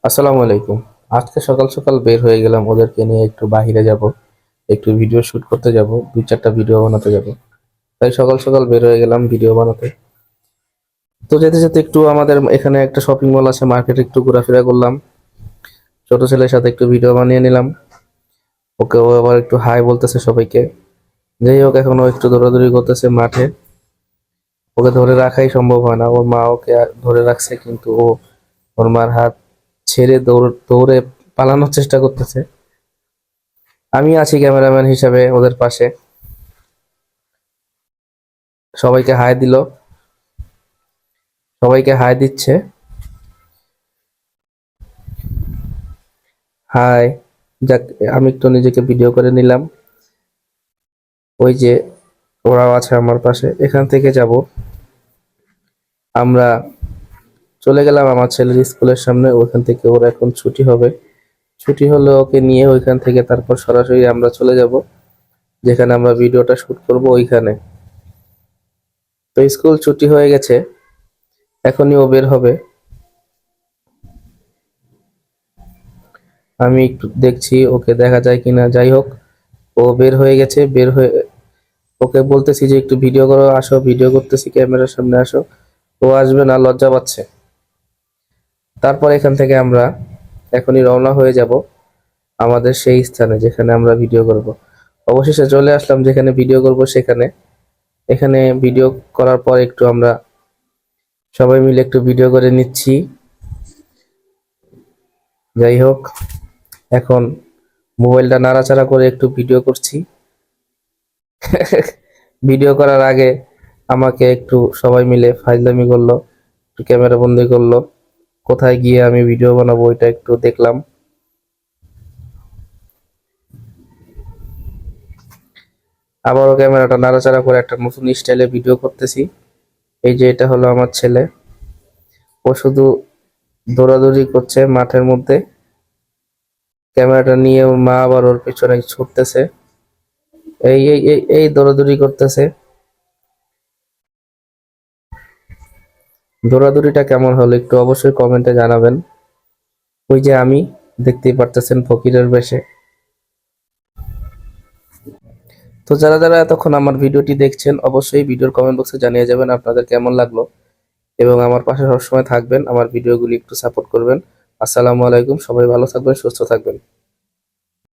আসসালামু আলাইকুম। আজকে সকাল সকাল বের হয়ে গেলাম ওদেরকে নিয়ে একটু বাহিরে যাব, একটু ভিডিও শুট করতে যাব, দুই চারটা ভিডিও বানাতে যাব। তাই সকাল সকাল বের হয়ে গেলাম ভিডিও বানাতে। তো যেতে যেতে একটু আমাদের এখানে একটা শপিং মল আছে, মার্কেটে একটু ঘোরাফেরা করলাম। ছোট ছেলের সাথে একটু ভিডিও বানিয়ে নিলাম। ওকে ও আবার একটু হাই বলতেছে সবাইকে। যাই হোক, এখন ও একটু দৌড়াদৌড়ি করতেছে মাঠে। ওকে ধরে রাখাই সম্ভব হয় না, ওর মা ওকে ধরে রাখছে, কিন্তু ও ওর মার হাত ছেড়ে দৌড়ে পালানোর চেষ্টা করতেছে। আমি আছি ক্যামেরাম্যান হিসাবে ওদের পাশে। সবাইকে হাই দিল, সবাইকে হাই দিচ্ছে। হাই। যাক, আমি একটু নিজেকে ভিডিও করে নিলাম। ওই যে ওরাও আছে আমার পাশে। এখান থেকে যাব আমরা, চলে গেলাম আমার ছেলের স্কুলের সামনে। ওখান থেকে ওর এখন ছুটি হবে। ছুটি হলে ওকে নিয়ে ওইখান থেকে তারপর সরাসরি আমরা চলে যাব যেখানে আমরা ভিডিওটা শুট করব ওইখানে। তো স্কুল ছুটি হয়ে গেছে, এখনই ও বের হবে। আমি একটু দেখছি ওকে দেখা যায় কিনা। যাই হোক, ও বের হয়ে গেছে। বের হয়ে ওকে বলতেছি যে একটু ভিডিও করো, আসো, ভিডিও করতেছি, ক্যামেরার সামনে আসো। ও আসবে না, লজ্জা পাচ্ছে। তারপর এখান থেকে আমরা এখনই রওনা হয়ে যাব আমাদের সেই স্থানে যেখানে আমরা ভিডিও করব। অবশেষে চলে আসলাম যেখানে ভিডিও করব সেখানে। এখানে ভিডিও করার পর একটু আমরা সবাই মিলে একটু ভিডিও করে নিচ্ছি। যাই হোক, এখন মোবাইলটা নাড়াচাড়া করে একটু ভিডিও করছি। ভিডিও করার আগে আমাকে একটু সবাই মিলে ফাইজলামি করলো, একটু ক্যামেরা বন্দি করলো। কোথায় গিয়ে আমি ভিডিও বানাবো এটা একটু দেখলাম। আবারও ক্যামেরাটা নাড়াচাড়া করে একটা নতুন স্টাইলে ভিডিও করতেছি। এই যে এটা হলো আমার ছেলে। ও শুধু দৌড়াদৌড়ি করছে মাঠের মধ্যে। ক্যামেরাটা নিয়ে ওর মা আবার ওর পেছনে ছুটতেছে। এই এই এই এই দৌড়াদৌড়ি করতেছে। দৌড়াদৌড়িটা কেমন হলো একটু অবশ্যই কমেন্টে জানাবেন। ওই যে আমি, দেখতেই পারতেছেন ফকিরের বেশে। তো যারা যারা এতক্ষণ আমার ভিডিওটি দেখছেন অবশ্যই ভিডিওর কমেন্ট বক্সে জানিয়ে যাবেন আপনাদের কেমন লাগলো, এবং আমার পাশে সবসময় থাকবেন, আমার ভিডিওগুলি একটু সাপোর্ট করবেন। আসসালামু আলাইকুম, সবাই ভালো থাকবেন, সুস্থ থাকবেন।